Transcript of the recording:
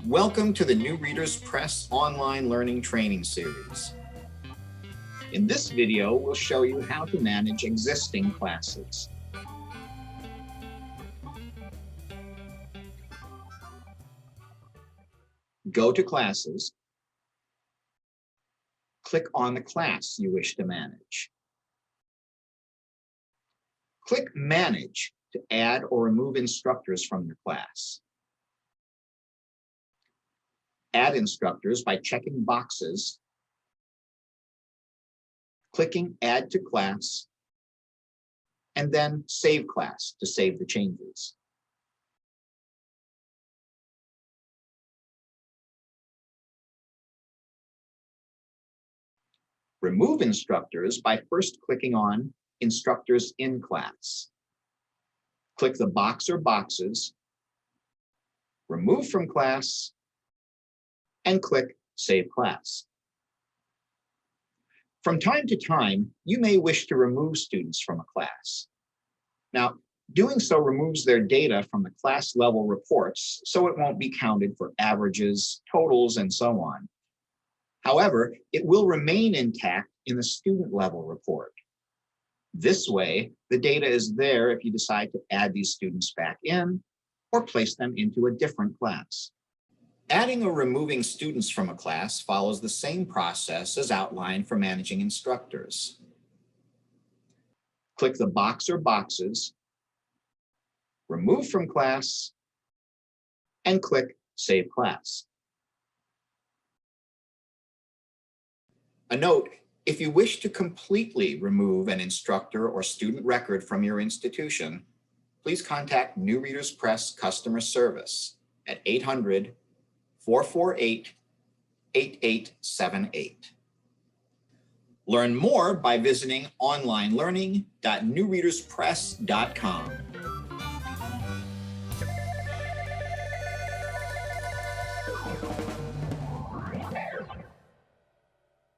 Welcome to the New Readers Press online learning training series. In this video, we'll show you how to manage existing classes. Go to Classes. Click on the class you wish to manage. Click Manage to add or remove instructors from your class. Add instructors by checking boxes, clicking Add to Class, and then Save Class to save the changes. Remove instructors by first clicking on Instructors in Class. Click the box or boxes, remove from class, and click Save Class. From time to time, you may wish to remove students from a class. Now, doing so removes their data from the class level reports, so it won't be counted for averages, totals, and so on. However, it will remain intact in the student level report. This way, the data is there if you decide to add these students back in or place them into a different class. Adding or removing students from a class follows the same process as outlined for managing instructors. Click the box or boxes, remove from class, and click Save Class. A note: if you wish to completely remove an instructor or student record from your institution, please contact New Readers Press Customer Service at 800-448-8878. Learn more by visiting onlinelearning.newreaderspress.com.